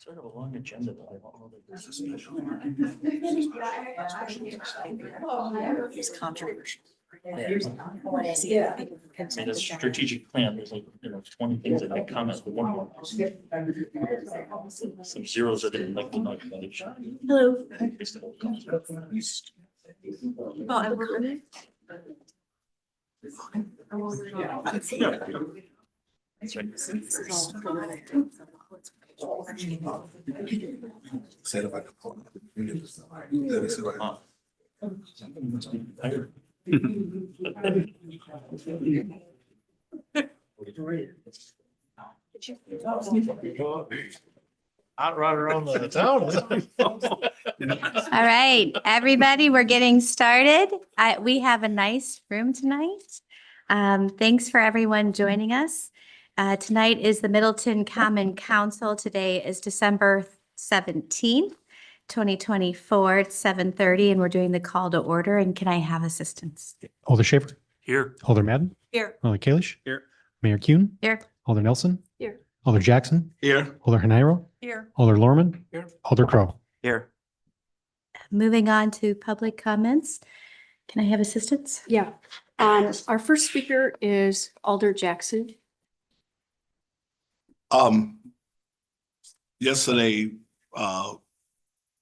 Sort of a long agenda, but I don't know that this is special. It's controversial. I mean, a strategic plan, there's like, 20 things that I comment, but one more. Some zeros that didn't like the knock. Hello. That's right. Said if I could pull it. Let me see what I- Tired. Hot rod around the town. All right, everybody, we're getting started. We have a nice room tonight. Thanks for everyone joining us. Tonight is the Middleton Common Council. Today is December 17th, 2024. It's 7:30, and we're doing the call to order. And can I have assistance? Alder Schaefer. Here. Alder Madden. Here. Alder Kalish. Here. Mayor Kuhn. Here. Alder Nelson. Here. Alder Jackson. Here. Alder Hanairo. Here. Alder Lorman. Here. Alder Crow. Here. Moving on to public comments. Can I have assistance? Yeah, our first speaker is Alder Jackson. Yesterday,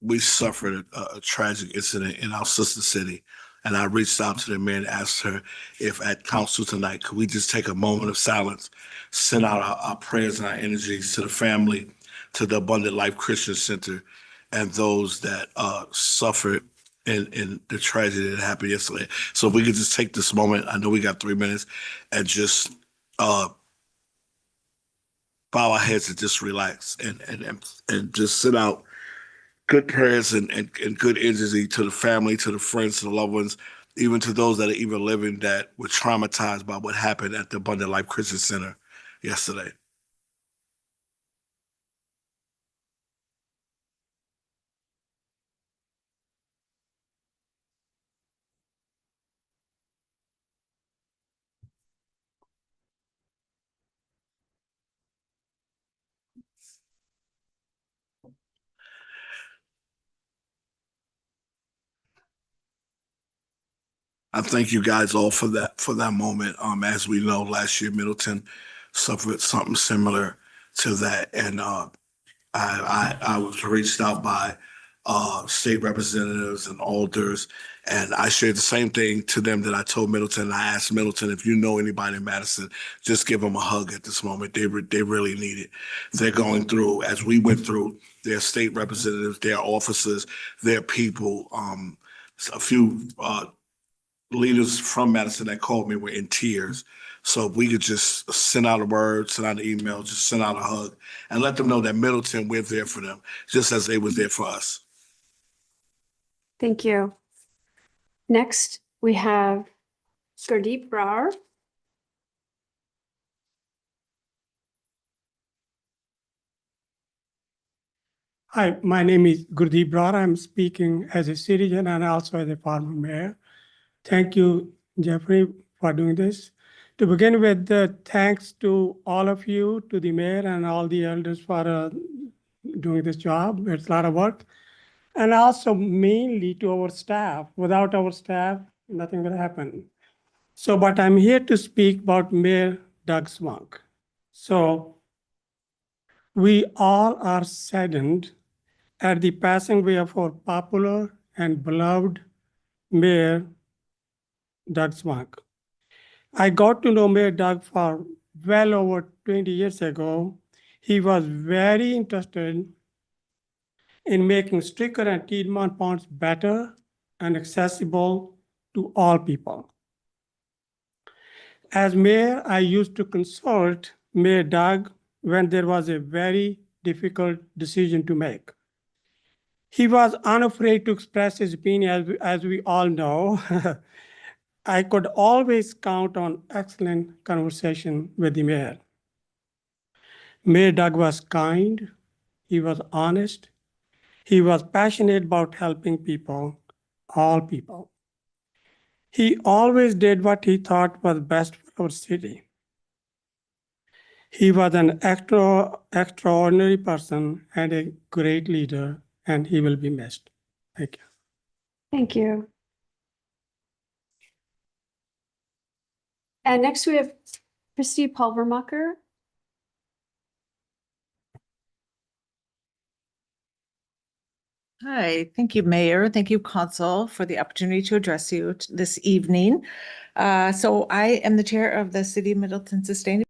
we suffered a tragic incident in our sister city. And I reached out to the mayor and asked her if at council tonight, could we just take a moment of silence, send out our prayers and our energies to the family, to the Abundant Life Christian Center, and those that suffered in the tragedy that happened yesterday. So if we could just take this moment, I know we got 3 minutes, and just bow our heads and just relax and just send out good prayers and good energy to the family, to the friends, to the loved ones, even to those that are even living that were traumatized by what happened at the Abundant Life Christian Center yesterday. I thank you guys all for that moment. As we know, last year Middleton suffered something similar to that, and I was reached out by state representatives and alders, and I shared the same thing to them that I told Middleton. I asked Middleton, if you know anybody in Madison, just give them a hug at this moment. They really need it. They're going through, as we went through, their state representatives, their officers, their people. A few leaders from Madison that called me were in tears. So if we could just send out a word, send out an email, just send out a hug, and let them know that Middleton, we're there for them, just as they were there for us. Thank you. Next, we have Gurdeep Brar. Hi, my name is Gurdeep Brar. I'm speaking as a citizen and also as a former mayor. Thank you, Jeffrey, for doing this. To begin with, thanks to all of you, to the mayor and all the elders for doing this job. It's a lot of work. And also mainly to our staff. Without our staff, nothing will happen. So, but I'm here to speak about Mayor Doug Swunk. So we all are saddened at the passing away of our popular and beloved Mayor Doug Swunk. I got to know Mayor Doug for well over 20 years ago. He was very interested in making Stricker and Piedmont ponds better and accessible to all people. As mayor, I used to consult Mayor Doug when there was a very difficult decision to make. He was unafraid to express his opinion, as we all know. I could always count on excellent conversation with the mayor. Mayor Doug was kind, he was honest, he was passionate about helping people, all people. He always did what he thought was best for our city. He was an extraordinary person and a great leader, and he will be missed. Thank you. Thank you. And next we have Christy Pulvermacher. Hi, thank you, Mayor. Thank you, Council, for the opportunity to address you this evening. So I am the chair of the City of Middleton Sustainability.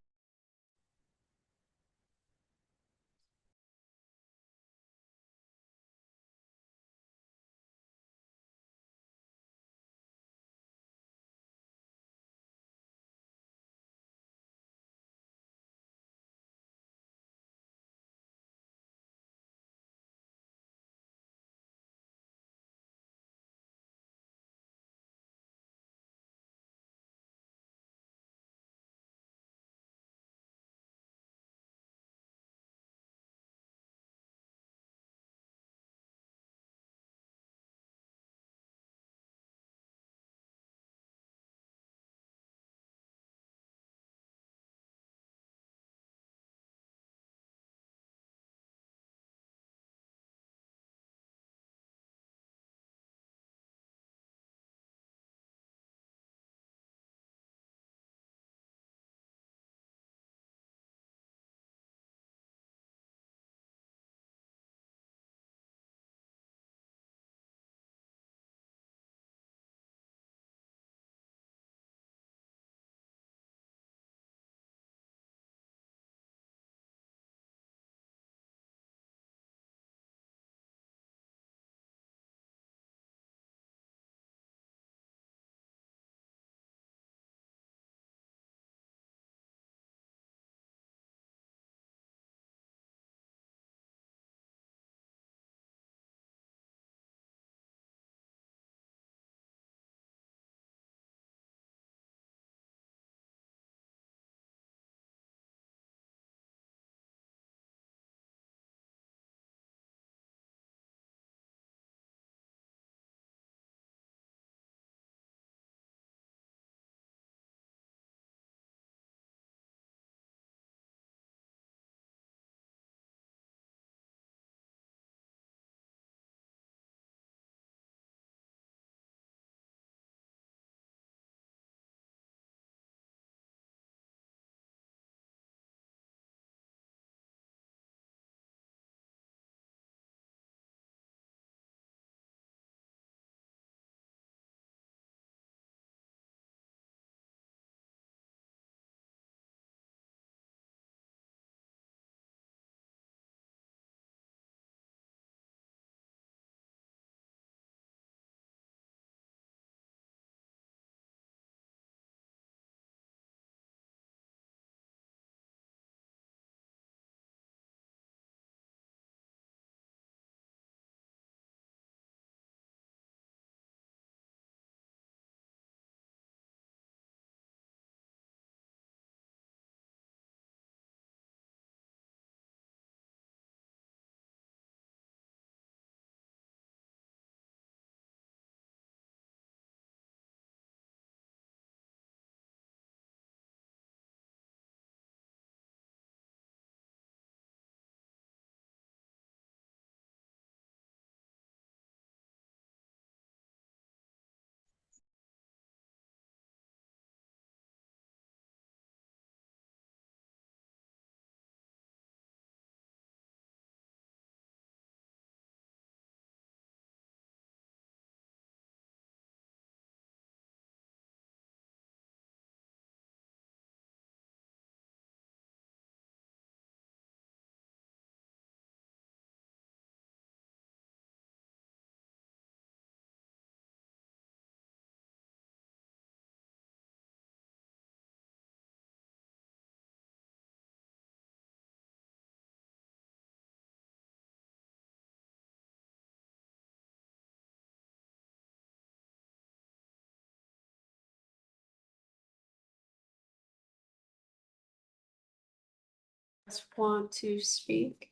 Want to speak?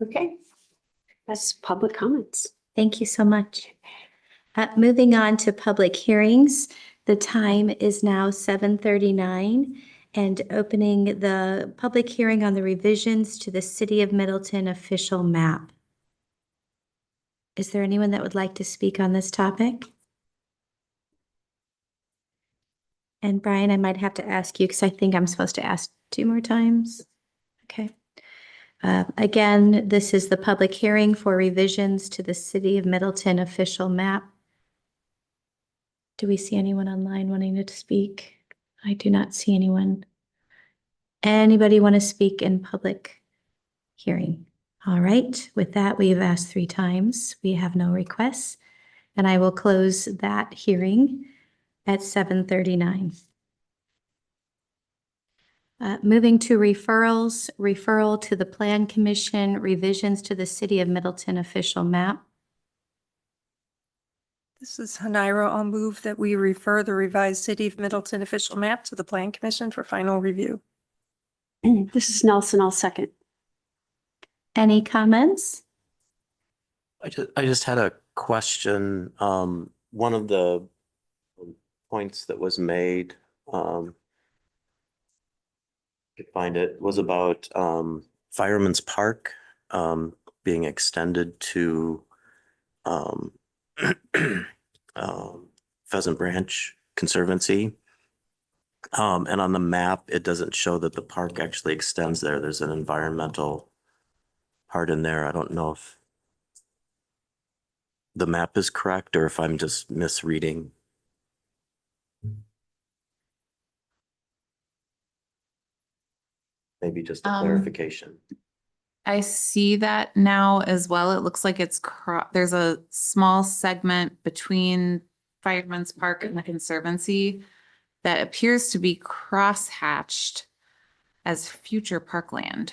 Okay, that's public comments. Thank you so much. Moving on to public hearings. The time is now 7:39, and opening the public hearing on the revisions to the City of Middleton official map. Is there anyone that would like to speak on this topic? And Brian, I might have to ask you because I think I'm supposed to ask 2 more times. Okay. Again, this is the public hearing for revisions to the City of Middleton official map. Do we see anyone online wanting to speak? I do not see anyone. Anybody want to speak in public hearing? All right, with that, we've asked 3 times. We have no requests, and I will close that hearing at 7:39. Moving to referrals, referral to the Plan Commission, revisions to the City of Middleton official map. This is Hanira. I'll move that we refer the revised City of Middleton official map to the Plan Commission for final review. This is Nelson. I'll second. Any comments? I just had a question. One of the points that was made, could find it, was about Fireman's Park being extended to Pheasant Branch Conservancy. And on the map, it doesn't show that the park actually extends there. There's an environmental part in there. I don't know if the map is correct or if I'm just misreading. Maybe just a clarification. I see that now as well. It looks like there's a small segment between Fireman's Park and the Conservancy that appears to be cross-hatched as future parkland.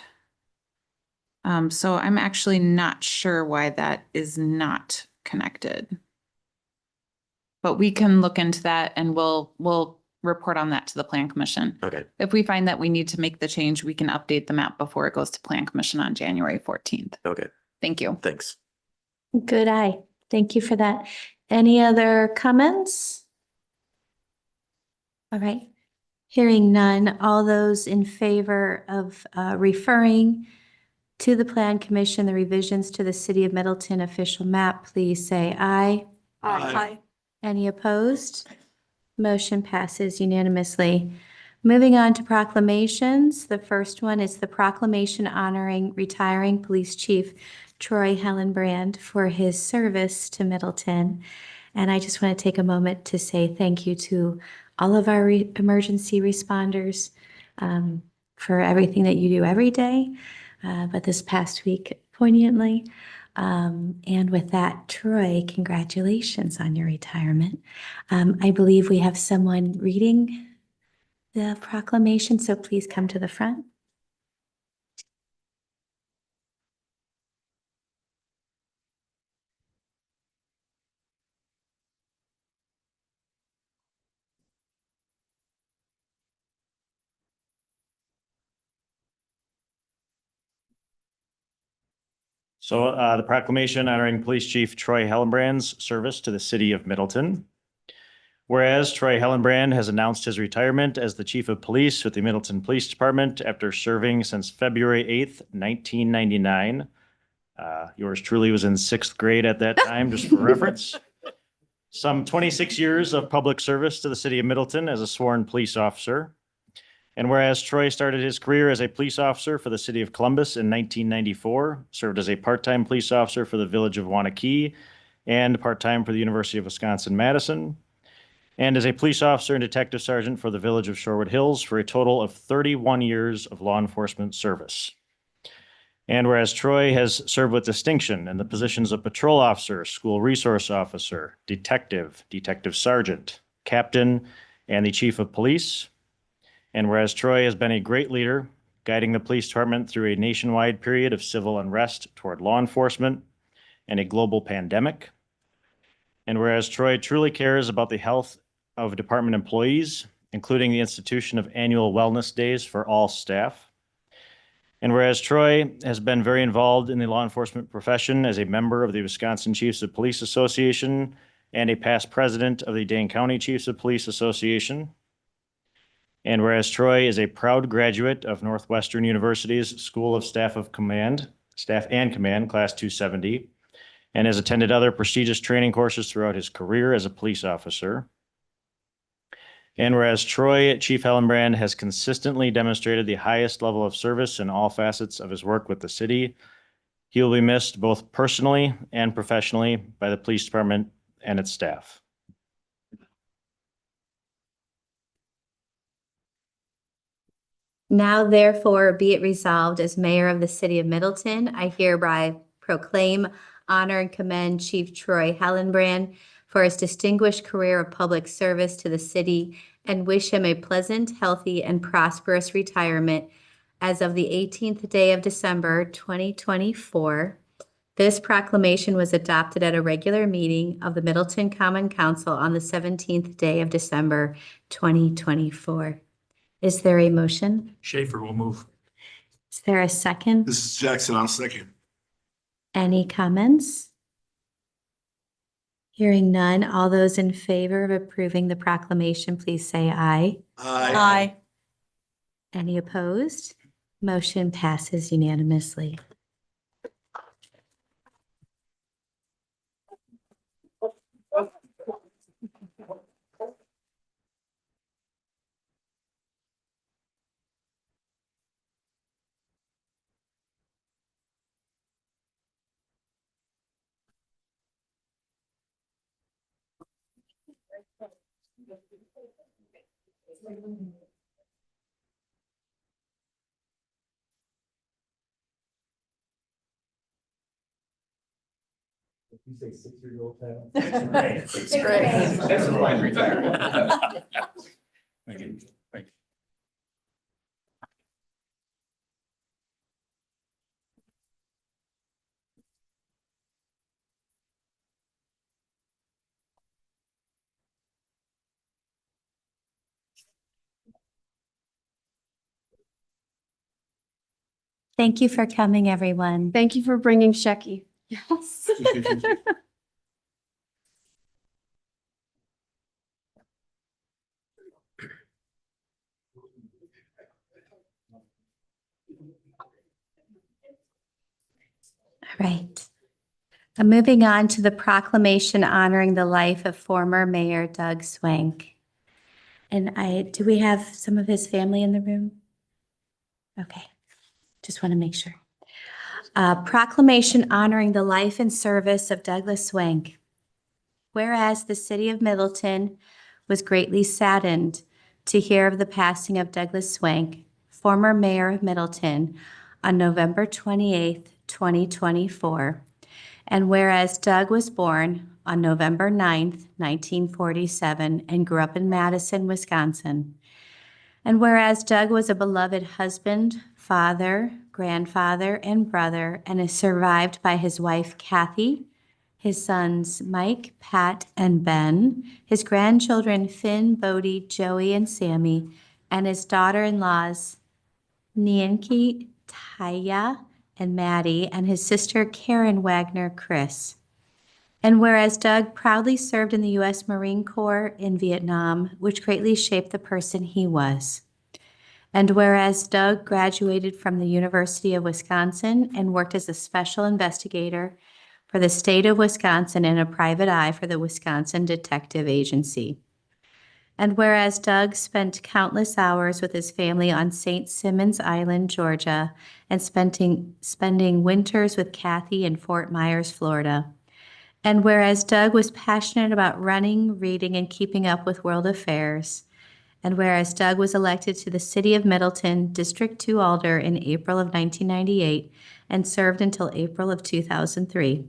So I'm actually not sure why that is not connected. But we can look into that and we'll report on that to the Plan Commission. Okay, If we find that we need to make the change, we can update the map before it goes to Plan Commission on January 14th. okay, Thank you. thanks. Good eye. Thank you for that. Any other comments? All right. Hearing none, all those in favor of referring to the Plan Commission, the revisions to the City of Middleton official map, please say aye. Aye. Any opposed? Motion passes unanimously. Moving on to proclamations. The first one is the proclamation honoring retiring Police Chief Troy Hellenbrand for his service to Middleton. And I just want to take a moment to say thank you to all of our emergency responders for everything that you do every day, but this past week poignantly. And with that, Troy, congratulations on your retirement. I believe we have someone reading the proclamation, so please come to the front. So the proclamation honoring Police Chief Troy Hellenbrand's service to the City of Middleton. Whereas Troy Hellenbrand has announced his retirement as the Chief of Police with the Middleton Police Department after serving since February 8th, 1999. Yours truly was in 6th grade at that time, just for reference. Some 26 years of public service to the City of Middleton as a sworn police officer. And whereas Troy started his career as a police officer for the City of Columbus in 1994, served as a part-time police officer for the Village of Waunakee and part-time for the University of Wisconsin-Madison, and as a police officer and detective sergeant for the Village of Shorewood Hills for a total of 31 years of law enforcement service. And whereas Troy has served with distinction in the positions of patrol officer, school resource officer, detective, detective sergeant, captain, and the chief of police. And whereas Troy has been a great leader, guiding the police department through a nationwide period of civil unrest toward law enforcement and a global pandemic. And whereas Troy truly cares about the health of department employees, including the institution of annual wellness days for all staff. And whereas Troy has been very involved in the law enforcement profession as a member of the Wisconsin Chiefs of Police Association and a past president of the Dane County Chiefs of Police Association. And whereas Troy is a proud graduate of Northwestern University's School of Staff and Command, Class 270, and has attended other prestigious training courses throughout his career as a police officer. And whereas Troy Chief Hillenbrand has consistently demonstrated the highest level of service in all facets of his work with the city, he will be missed both personally and professionally by the police department and its staff. Now therefore be it resolved as mayor of the city of Middleton, I hereby proclaim, honor, and commend Chief Troy Hillenbrand for his distinguished career of public service to the city and wish him a pleasant, healthy, and prosperous retirement as of the 18th day of December, 2024. This proclamation was adopted at a regular meeting of the Middleton Common Council on the 17th day of December, 2024. Is there a motion? Schaefer will move. Is there a second? This is Jackson, I'll second. Any comments? Hearing none, all those in favor of approving the proclamation, please say aye. Aye. Any opposed? Motion passes unanimously. You say 6-year-old child? Sixth grade. That's a line retirement. Thank you. Thank you. Thank you for coming, everyone. Thank you for bringing Shecky. Yes. All right. I'm moving on to the proclamation honoring the life of former Mayor Doug Swank. And do we have some of his family in the room? Okay, just want to make sure. Proclamation honoring the life and service of Douglas Swank. Whereas the city of Middleton was greatly saddened to hear of the passing of Douglas Swank, former mayor of Middleton, on November 28th, 2024. And whereas Doug was born on November 9th, 1947, and grew up in Madison, Wisconsin. And whereas Doug was a beloved husband, father, grandfather, and brother, and is survived by his wife, Kathy, his sons, Mike, Pat, and Ben, his grandchildren, Finn, Bodie, Joey, and Sammy, and his daughter-in-laws, Nianki, Taya, and Maddie, and his sister, Karen Wagner, Chris. And whereas Doug proudly served in the U.S. Marine Corps in Vietnam, which greatly shaped the person he was. And whereas Doug graduated from the University of Wisconsin and worked as a special investigator for the state of Wisconsin and a private eye for the Wisconsin Detective Agency. And whereas Doug spent countless hours with his family on St. Simons Island, Georgia, and spending winters with Kathy in Fort Myers, Florida. And whereas Doug was passionate about running, reading, and keeping up with world affairs. And whereas Doug was elected to the City of Middleton, District 2 Alder in April of 1998 and served until April of 2003.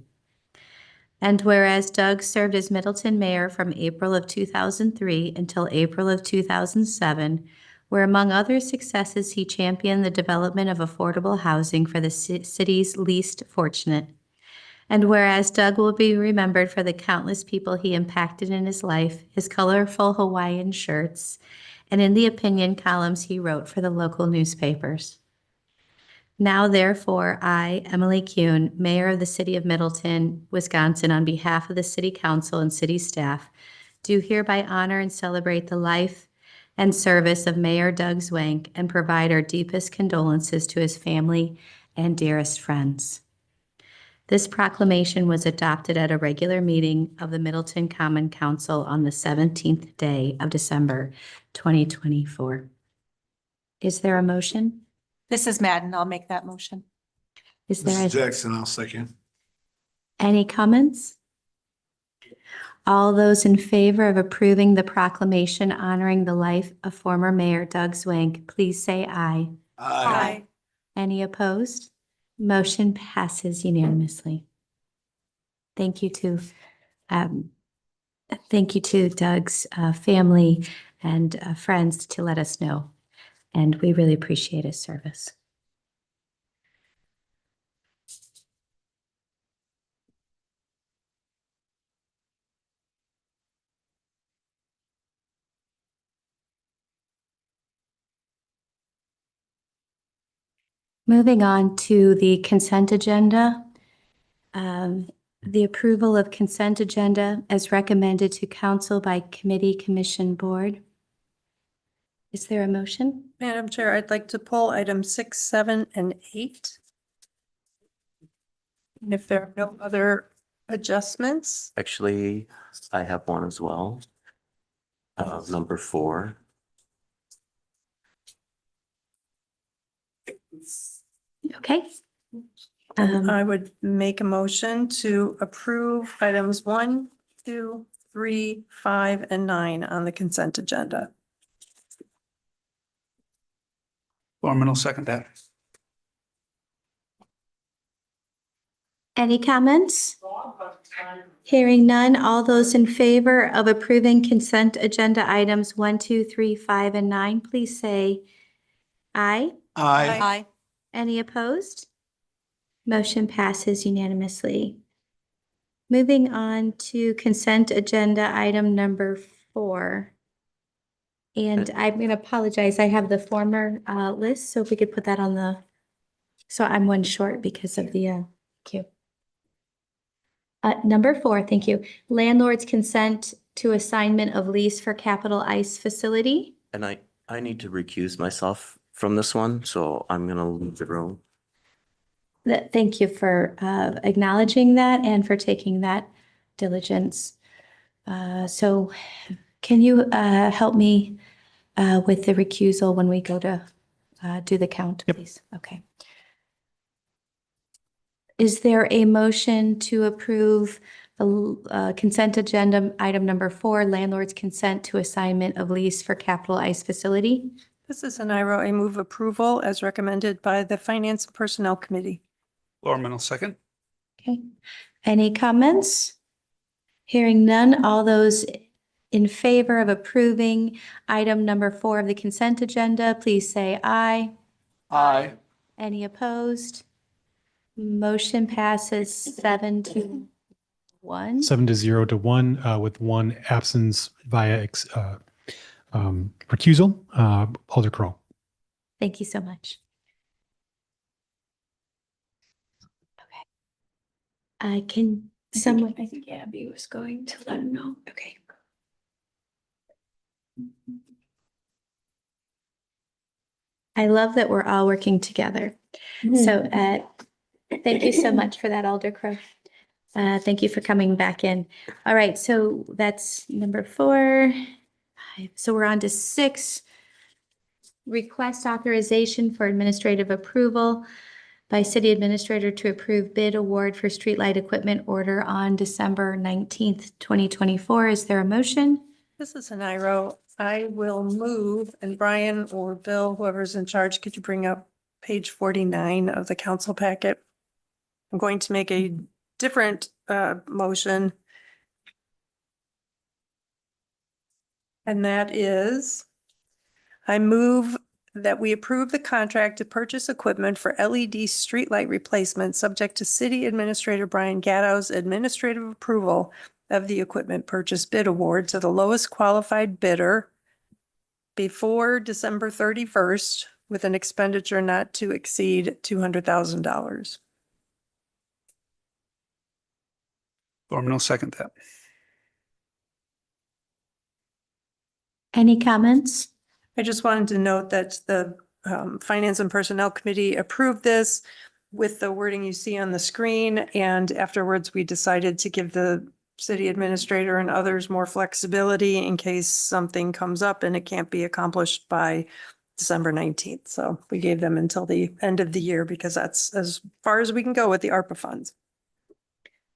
And whereas Doug served as Middleton Mayor from April of 2003 until April of 2007, where among other successes he championed the development of affordable housing for the city's least fortunate. And whereas Doug will be remembered for the countless people he impacted in his life, his colorful Hawaiian shirts, and in the opinion columns he wrote for the local newspapers. Now, therefore, I, Emily Kuhn, Mayor of the City of Middleton, Wisconsin, on behalf of the City Council and City staff, do hereby honor and celebrate the life and service of Mayor Doug Zwank and provide our deepest condolences to his family and dearest friends. This proclamation was adopted at a regular meeting of the Middleton Common Council on the 17th day of December, 2024. Is there a motion? This is Madden. I'll make that motion. Is there Mrs. Jackson, I'll second. any comments? All those in favor of approving the proclamation honoring the life of former Mayor Doug Zwank, please say aye. Aye. Any opposed? Motion passes unanimously. Thank you to Doug's family and friends to let us know, and we really appreciate his service. Moving on to the consent agenda. The approval of consent agenda as recommended to council by committee, commission, board. Is there a motion? Madam Chair, I'd like to pull items 6, 7, and 8. And if there are no other adjustments, Actually, I have one as well. Number 4. Okay. I would make a motion to approve items 1, 2, 3, 5, and 9 on the consent agenda. Gorman will second that. Any comments? Hearing none, all those in favor of approving consent agenda items 1, 2, 3, 5, and 9, please say aye. Aye. Any opposed? Motion passes unanimously. Moving on to consent agenda item number 4. And I'm going to apologize. I have the former list, so if we could put that on the, so I'm one short because of the queue. Number 4, thank you. Landlord's consent to assignment of lease for Capital Ice Facility. And I need to recuse myself from this one, so I'm gonna leave the room. Thank you for acknowledging that and for taking that diligence. So can you help me with the recusal when we go to do the count, Yep. please? Okay. Is there a motion to approve the consent agenda item number 4, landlord's consent to assignment of lease for Capital Ice Facility? This is an IRO. I move approval as recommended by the Finance and Personnel Committee. Gorman will second. Okay. Any comments? Hearing none, all those in favor of approving item number 4 of the consent agenda, please say aye. Aye. Any opposed? Motion passes 7 to 1. 7 to 0 to 1 with 1 absence via recusal. Alder Crow. Thank you so much. Okay. Can someone? I think Abby was going to let him know. Okay. I love that we're all working together. So thank you so much for that, Alder Crow. Thank you for coming back in. All right, so that's number 4. So we're on to 6. Request authorization for administrative approval by city administrator to approve bid award for streetlight equipment order on December 19th, 2024. Is there a motion? This is an IRO. I will move, and Brian or Bill, whoever's in charge, could you bring up page 49 of the council packet? I'm going to make a different motion. And that is, I move that we approve the contract to purchase equipment for LED streetlight replacement, subject to City Administrator Brian Gaddow's administrative approval of the equipment purchase bid award to the lowest qualified bidder before December 31st with an expenditure not to exceed $200,000. Gorman will second that. Any comments? I just wanted to note that the Finance and Personnel Committee approved this with the wording you see on the screen. And afterwards, we decided to give the city administrator and others more flexibility in case something comes up and it can't be accomplished by December 19th. So we gave them until the end of the year because that's as far as we can go with the ARPA funds.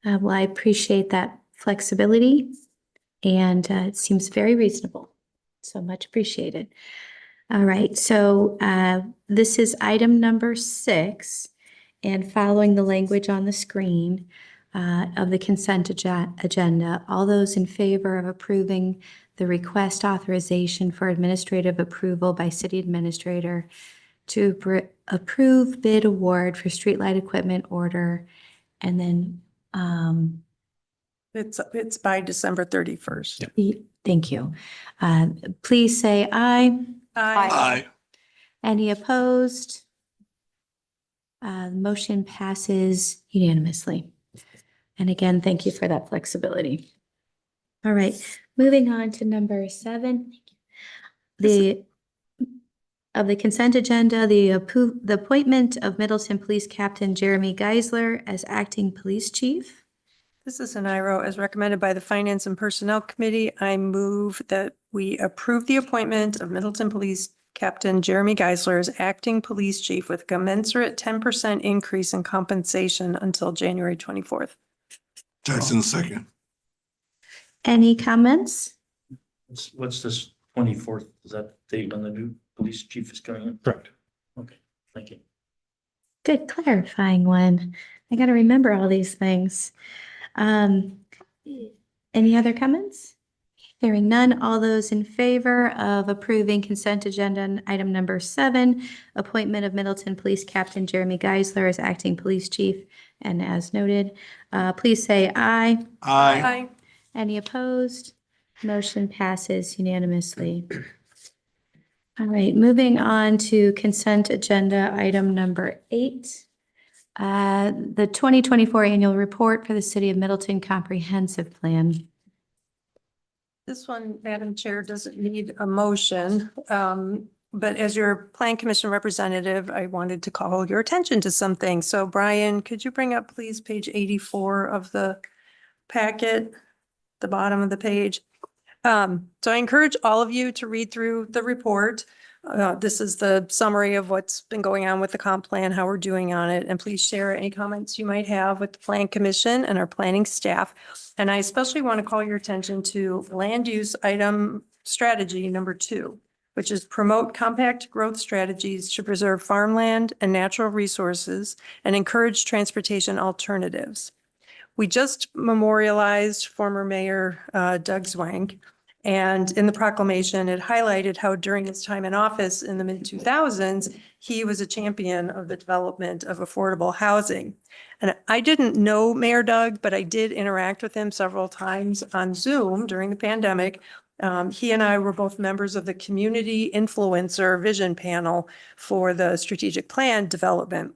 Well, I appreciate that flexibility and it seems very reasonable. So much appreciated. All right, so this is item number 6 and following the language on the screen of the consent agenda, all those in favor of approving the request authorization for administrative approval by city administrator to approve bid award for streetlight equipment order and then It's by December 31st. thank you. Please say aye. Aye. Any opposed? The motion passes unanimously. And again, thank you for that flexibility. All right, moving on to number 7. Of the consent agenda, the appointment of Middleton Police Captain Jeremy Geisler as acting police chief. This is an IRO as recommended by the Finance and Personnel Committee. I move that we approve the appointment of Middleton Police Captain Jeremy Geisler as acting police chief with commensurate 10% increase in compensation until January 24th. Jackson second. Any comments? What's this 24th? Is that the date when the new police chief is coming in? Correct. Okay, thank you. Good clarifying one. I got to remember all these things. Any other comments? Hearing none, all those in favor of approving consent agenda item number 7, appointment of Middleton Police Captain Jeremy Geisler as acting police chief, and as noted, please say aye. Aye. Any opposed? Motion passes unanimously. All right, moving on to consent agenda item number 8. The 2024 annual report for the City of Middleton Comprehensive Plan. This one, Madam Chair, doesn't need a motion. But as your Plan Commission representative, I wanted to call your attention to some things. So Brian, could you bring up please page 84 of the packet, the bottom of the page? So I encourage all of you to read through the report. This is the summary of what's been going on with the comp plan, how we're doing on it, and please share any comments you might have with the Plan Commission and our planning staff. And I especially want to call your attention to land use item strategy number 2, which is promote compact growth strategies to preserve farmland and natural resources and encourage transportation alternatives. We just memorialized former Mayor Doug Zwank. And in the proclamation, it highlighted how during his time in office in the mid-2000s, he was a champion of the development of affordable housing. And I didn't know Mayor Doug, but I did interact with him several times on Zoom during the pandemic. He and I were both members of the Community Influencer Vision Panel for the strategic plan development.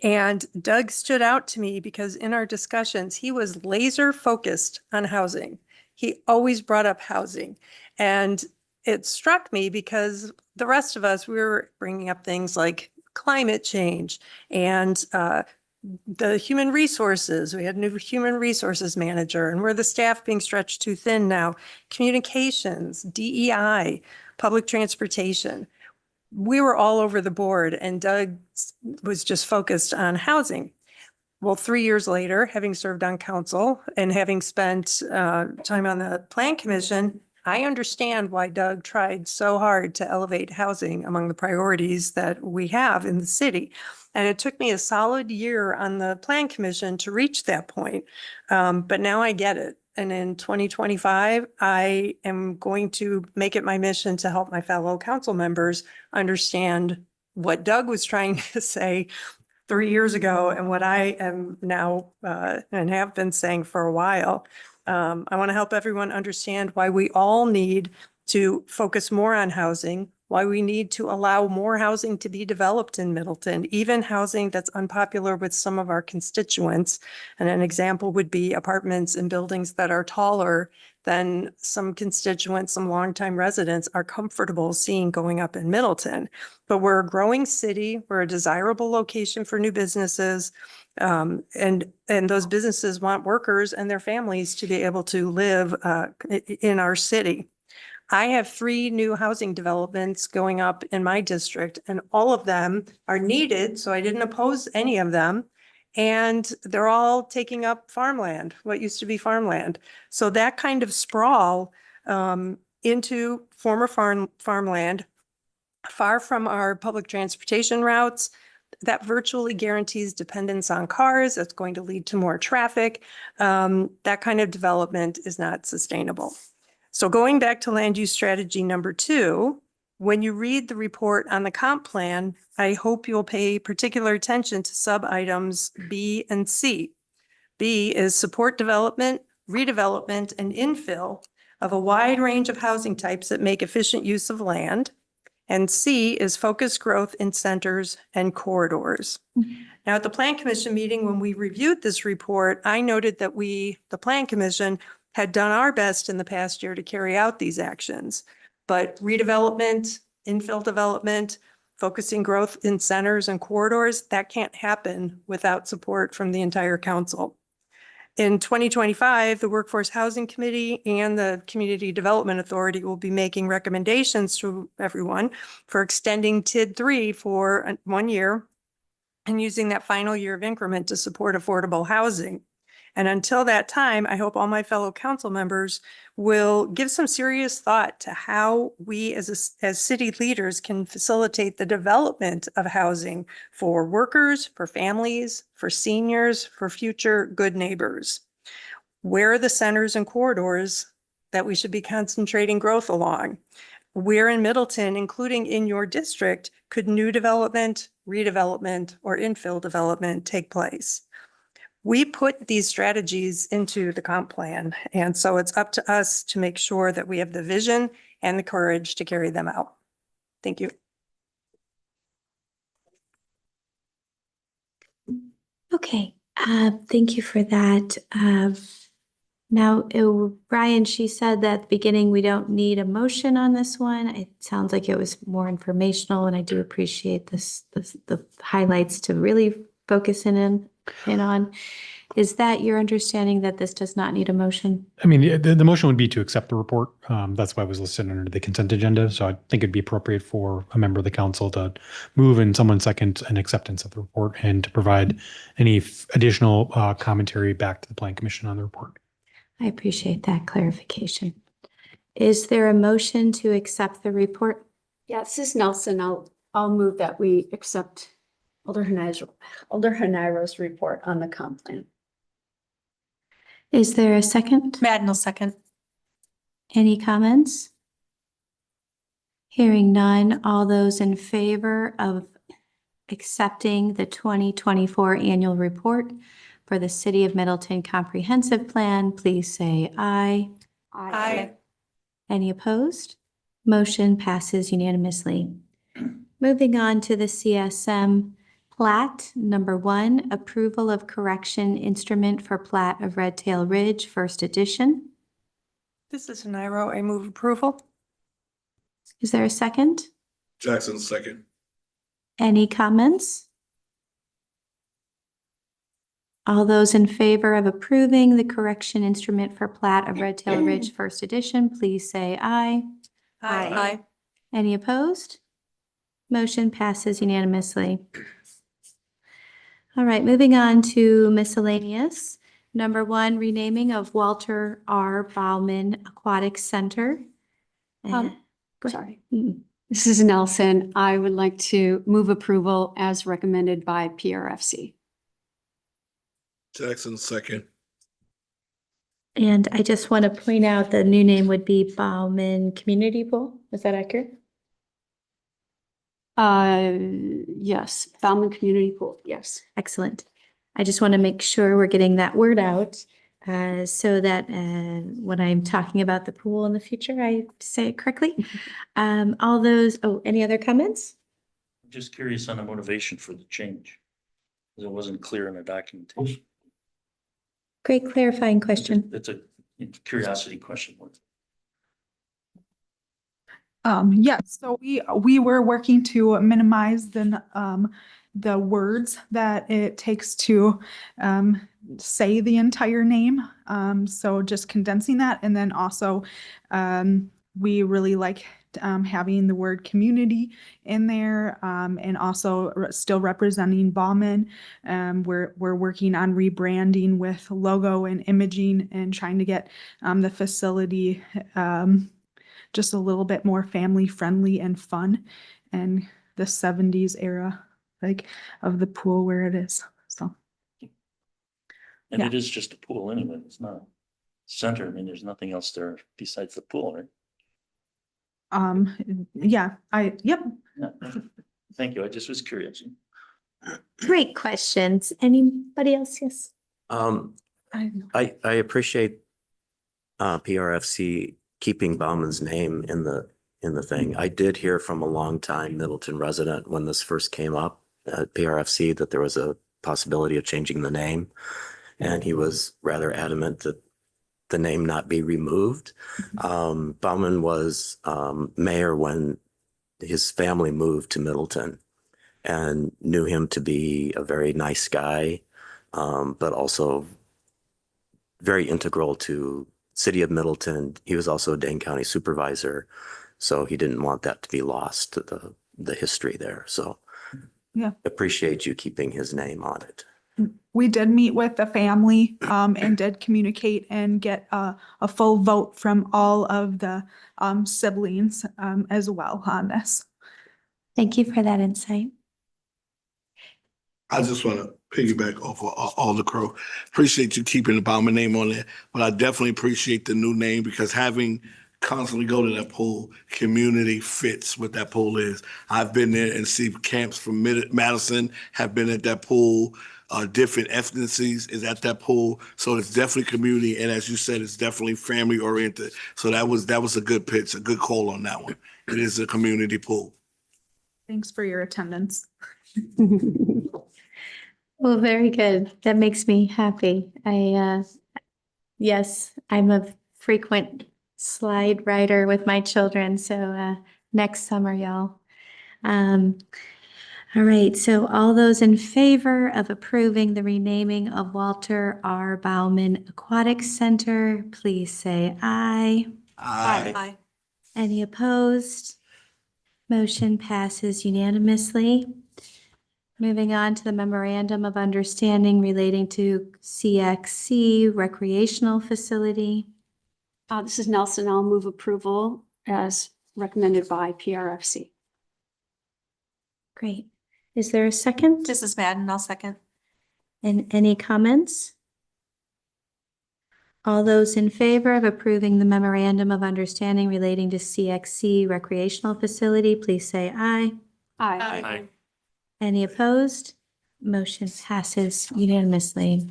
And Doug stood out to me because in our discussions, he was laser focused on housing. He always brought up housing. And it struck me because the rest of us, we were bringing up things like climate change and the human resources. We had a new human resources manager, and we're the staff being stretched too thin now. Communications, DEI, public transportation. We were all over the board, and Doug was just focused on housing. Well, 3 years later, having served on council and having spent time on the Plan Commission, I understand why Doug tried so hard to elevate housing among the priorities that we have in the city. And it took me a solid year on the Plan Commission to reach that point. But now I get it. And in 2025, I am going to make it my mission to help my fellow council members understand what Doug was trying to say 3 years ago and what I am now and have been saying for a while. I want to help everyone understand why we all need to focus more on housing, why we need to allow more housing to be developed in Middleton, even housing that's unpopular with some of our constituents. And an example would be apartments and buildings that are taller than some constituents, some longtime residents are comfortable seeing going up in Middleton. But we're a growing city, we're a desirable location for new businesses. And those businesses want workers and their families to be able to live in our city. I have 3 new housing developments going up in my district, and all of them are needed, so I didn't oppose any of them. And they're all taking up farmland, what used to be farmland. So that kind of sprawl into former farmland, far from our public transportation routes, that virtually guarantees dependence on cars. That's going to lead to more traffic. That kind of development is not sustainable. So going back to land use strategy number 2, when you read the report on the comp plan, I hope you'll pay particular attention to sub-items B and C. B is support development, redevelopment, and infill of a wide range of housing types that make efficient use of land. And C is focused growth in centers and corridors. Now, at the Plan Commission meeting, when we reviewed this report, I noted that the Plan Commission, had done our best in the past year to carry out these actions. But redevelopment, infill development, focusing growth in centers and corridors, that can't happen without support from the entire council. In 2025, the Workforce Housing Committee and the Community Development Authority will be making recommendations to everyone for extending TID 3 for 1 year and using that final year of increment to support affordable housing. And until that time, I hope all my fellow council members will give some serious thought to how we as city leaders can facilitate the development of housing for workers, for families, for seniors, for future good neighbors. Where are the centers and corridors that we should be concentrating growth along? Where in Middleton, including in your district, could new development, redevelopment, or infill development take place? We put these strategies into the comp plan, and so it's up to us to make sure that we have the vision and the courage to carry them out. Thank you. Okay, thank you for that. Now, Brian, she said that at the beginning, we don't need a motion on this one. It sounds like it was more informational, and I do appreciate the highlights to really focus in on. Is that your understanding that this does not need a motion? I mean, the motion would be to accept the report. That's why it was listed under the consent agenda. So I think it'd be appropriate for a member of the council to move and someone second an acceptance of the report and to provide any additional commentary back to the Plan Commission on the report. I appreciate that clarification. Is there a motion to accept the report? Yeah, this is Nelson. I'll move that we accept Alder Hanairo's report on the comp plan. Is there a second? Madden will second. Any comments? Hearing none, all those in favor of accepting the 2024 annual report for the City of Middleton Comprehensive Plan, please say aye. Aye. Any opposed? Motion passes unanimously. Moving on to the CSM plat, number 1, approval of correction instrument for plat of Red Tail Ridge, first edition. This is Hanairo. I move approval. Is there a second? Jackson, second. Any comments? All those in favor of approving the correction instrument for plat of Red Tail Ridge, first edition, please say aye. Aye. Any opposed? Motion passes unanimously. All right, moving on to miscellaneous. Number 1, renaming of Walter R. Bauman Aquatic Center. Go ahead. Sorry. This is Nelson. I would like to move approval as recommended by PRFC. Jackson, second. And I just want to point out the new name would be Bauman Community Pool. Is that accurate? Yes, Bauman Community Pool, yes. Excellent. I just want to make sure we're getting that word out. so that when I'm talking about the pool in the future, I say it correctly. All those, any other comments? I'm just curious on the motivation for the change. 'Cause it wasn't clear in the documentation. Great clarifying question. It's a curiosity question. Yes, so we were working to minimize the words that it takes to say the entire name. So just condensing that, and then also we really like having the word community in there, and also still representing Bauman. We're working on rebranding with logo and imaging and trying to get the facility just a little bit more family friendly and fun, and the 70s era like of the pool where it is. So And Yeah. it is just a pool anyway. It's not a center. I mean, there's nothing else there besides the pool, right? yeah, yep. Yeah. Thank you. I just was curious. Great questions. Anybody else? Yes. I appreciate PRFC keeping Bauman's name in the thing. I did hear from a longtime Middleton resident when this first came up at PRFC that there was a possibility of changing the name. And he was rather adamant that the name not be removed. Bauman was mayor when his family moved to Middleton, and knew him to be a very nice guy, but also very integral to city of Middleton. He was also a Dane County supervisor, so he didn't want that to be lost, the history there. So Yeah. appreciate you keeping his name on it. We did meet with the family and did communicate and get a full vote from all of the siblings as well on this. Thank you for that insight. I just want to piggyback off of Alder Crow. Appreciate you keeping the Bauman name on there, but I definitely appreciate the new name, because having constantly go to that pool, community fits what that pool is. I've been there and see camps from Madison have been at that pool. Different ethnicities is at that pool, so it's definitely community. And as you said, it's definitely family oriented. So that was a good pitch, a good call on that one. It is a community pool. Thanks for your attendance. Well, very good. That makes me happy. Yes, I'm a frequent slide rider with my children. So next summer, y'all. All right. So all those in favor of approving the renaming of Walter R. Bauman Aquatic Center, please say aye. Aye. Any opposed? Motion passes unanimously. Moving on to the memorandum of understanding relating to CXC recreational facility. This is Nelson. I'll move approval as recommended by PRFC. Great. Is there a second? This is Madden. I'll second. And any comments? All those in favor of approving the memorandum of understanding relating to CXC recreational facility, please say aye. Aye. Any opposed? Motion passes unanimously.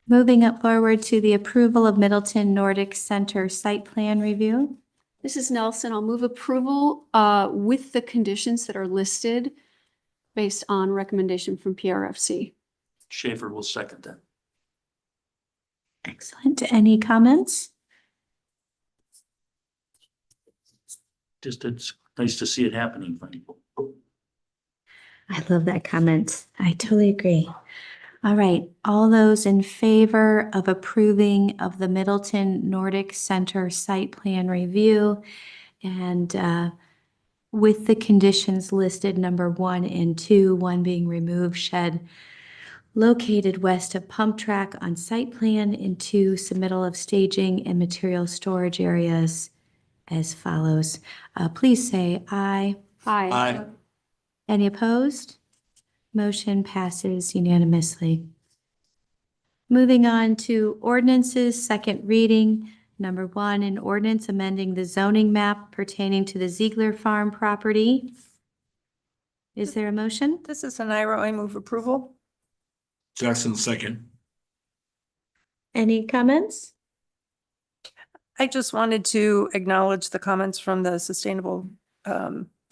Moving up forward to the approval of Middleton Nordic Center site plan review. This is Nelson. I'll move approval with the conditions that are listed based on recommendation from PRFC. Schaefer will second that. Excellent. Any comments? Just, it's nice to see it happening. I love that comment. I totally agree. All right. All those in favor of approving of the Middleton Nordic Center site plan review and with the conditions listed, number 1 and 2, 1 being remove shed located west of pump track on site plan, and 2, submittal of staging and material storage areas as follows. Please say aye. Aye. Any opposed? Motion passes unanimously. Moving on to ordinances, second reading. Number 1, an ordinance amending the zoning map pertaining to the Ziegler Farm property. Is there a motion? This is Nairo. I move approval. Jackson second. Any comments? I just wanted to acknowledge the comments from the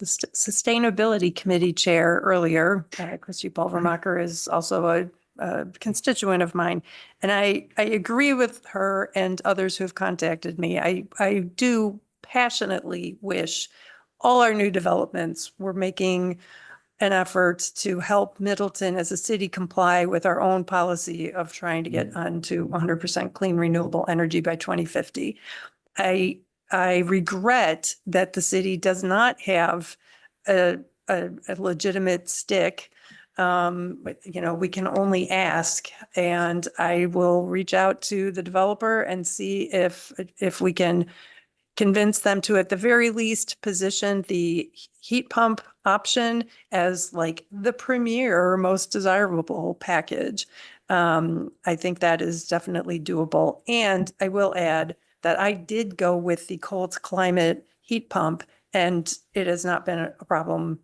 Sustainability Committee Chair earlier. Christy Pulvermacher is also a constituent of mine. And I agree with her and others who have contacted me. I do passionately wish all our new developments were making an effort to help Middleton as a city comply with our own policy of trying to get onto 100% clean renewable energy by 2050. I regret that the city does not have a legitimate stick. We can only ask, and I will reach out to the developer and see if we can convince them to, at the very least, position the heat pump option as like the premier or most desirable package. I think that is definitely doable. And I will add that I did go with the cold climate heat pump, and it has not been a problem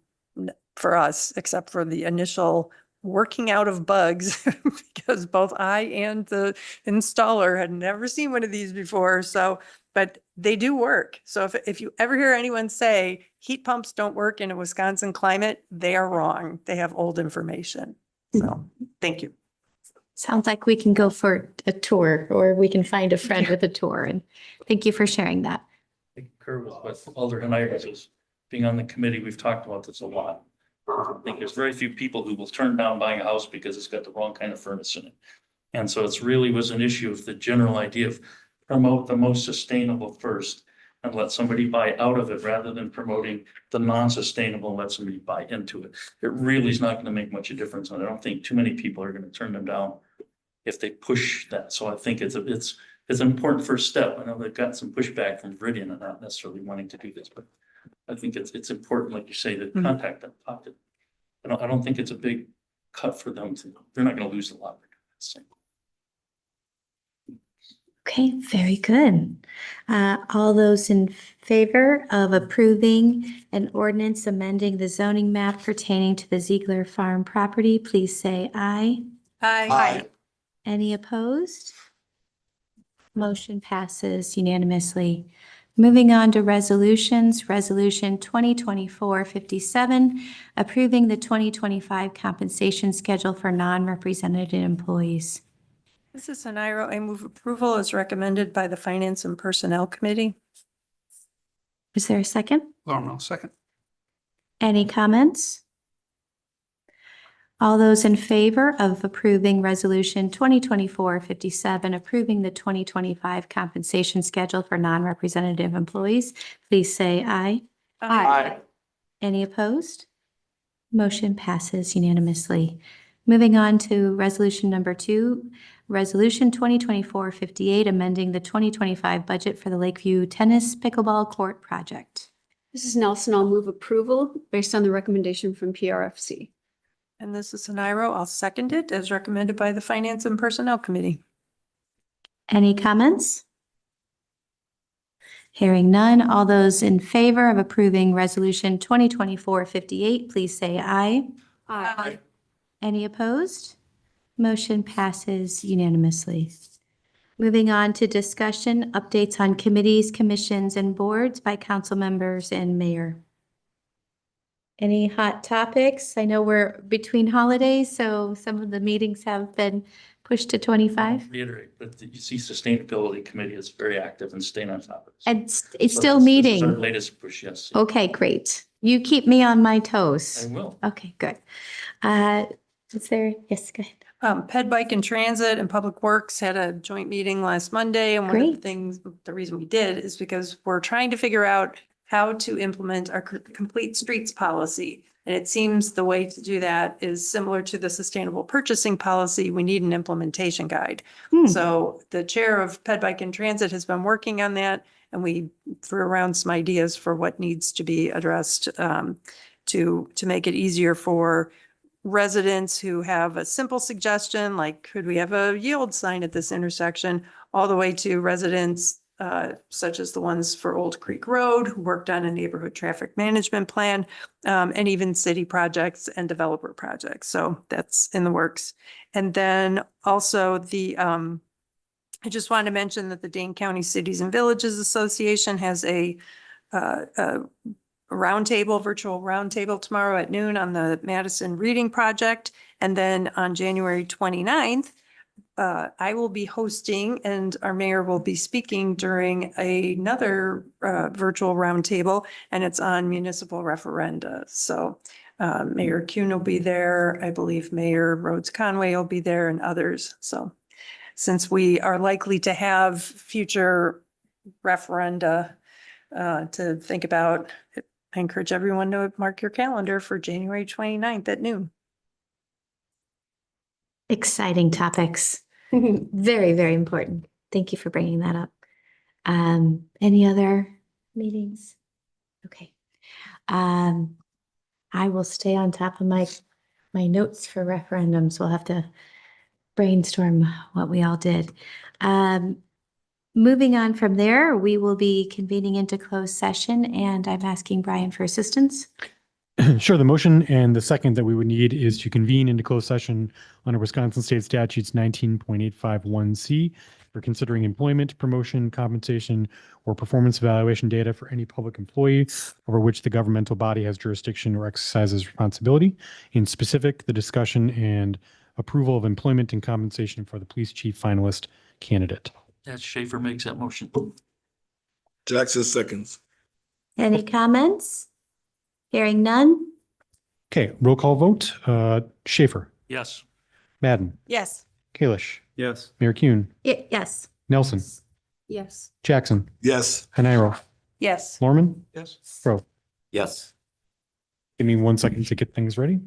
for us, except for the initial working out of bugs because both I and the installer had never seen one of these before. So, but they do work. So if you ever hear anyone say heat pumps don't work in a Wisconsin climate, they are wrong. They have old information. So thank you. Sounds like we can go for a tour, or we can find a friend with a tour. And thank you for sharing that. I concur with what Alder Heniers is. Being on the committee, we've talked about this a lot. I think there's very few people who will turn down buying a house because it's got the wrong kind of furnace in it. And so it's really was an issue of the general idea of promote the most sustainable first and let somebody buy out of it rather than promoting the non-sustainable and let somebody buy into it. It really is not going to make much of a difference. And I don't think too many people are going to turn them down if they push that. So I think it's an important first step. I know they've got some pushback from Viridian and not necessarily wanting to do this, but I think it's important, like you say, to contact them. Talk to them. I don't think it's a big cut for them they're not going to lose a lot. Okay, very good. All those in favor of approving an ordinance amending the zoning map pertaining to the Ziegler Farm property, please say aye. Aye. Any opposed? Motion passes unanimously. Moving on to resolutions, Resolution 2024-57, approving the 2025 compensation schedule for non-represented employees. Mrs. Heniers, I move approval as recommended by the Finance and Personnel Committee. Is there a second? Lorman, second. Any comments? All those in favor of approving Resolution 2024-57, approving the 2025 compensation schedule for non-representative employees, please say aye. Aye. Any opposed? Motion passes unanimously. Moving on to Resolution number 2, Resolution 2024-58, amending the 2025 budget for the Lakeview Tennis Pickleball Court Project. Mrs. Nelson, I'll move approval based on the recommendation from PRFC. And this is Heniers. I'll second it as recommended by the Finance and Personnel Committee. Any comments? Hearing none, all those in favor of approving Resolution 2024-58, please say aye. Aye. Any opposed? Motion passes unanimously. Moving on to discussion, updates on committees, commissions, and boards by council members and mayor. Any hot topics? I know we're between holidays, so some of the meetings have been pushed to 25. Reiterate, but you see Sustainability Committee is very active and staying on top of this. And it's So still this is our meeting. latest push, yes. Okay, great. You keep me on my toes. I will. Okay, good. Is there, yes, go ahead. Ped Bike and Transit and Public Works had a joint meeting last Monday. And one of the Great. things, the reason we did is because we're trying to figure out how to implement our complete streets policy. And it seems the way to do that is similar to the sustainable purchasing policy. We need an implementation guide. So the chair of Ped Bike and Transit has been working on that, and we threw around some ideas for what needs to be addressed to make it easier for residents who have a simple suggestion, like could we have a yield sign at this intersection, all the way to residents such as the ones for Old Creek Road, who worked on a neighborhood traffic management plan, and even city projects and developer projects. So that's in the works. And then also the I just wanted to mention that the Dane County Cities and Villages Association has a roundtable, virtual roundtable tomorrow at noon on the Madison Reading Project. And then on January 29th, I will be hosting and our mayor will be speaking during another virtual roundtable, and it's on municipal referenda. So Mayor Kuhn will be there. I believe Mayor Rhodes Conway will be there and others. So since we are likely to have future referenda to think about, I encourage everyone to mark your calendar for January 29th at noon. Exciting topics. Very, very important. Thank you for bringing that up. Any other meetings? Okay. I will stay on top of my notes for referendums. We'll have to brainstorm what we all did. Moving on from there, we will be convening into closed session, and I'm asking Brian for assistance. Sure. The motion and the second that we would need is to convene into closed session under Wisconsin State Statutes 19.851C for considering employment, promotion, compensation, or performance evaluation data for any public employee over which the governmental body has jurisdiction or exercises responsibility. In specific, the discussion and approval of employment and compensation for the police chief finalist candidate. That Schaefer makes that motion. Jackson seconds. Any comments? Hearing none? Okay, roll call vote. Schaefer, Yes. Madden, Yes. Kalish, Yes. Mayor Kuhn, Yes. Nelson, Yes. Jackson, Yes. Haniro, Yes. Lorman, Yes. Pro. Yes. Give me 1 second to get things ready.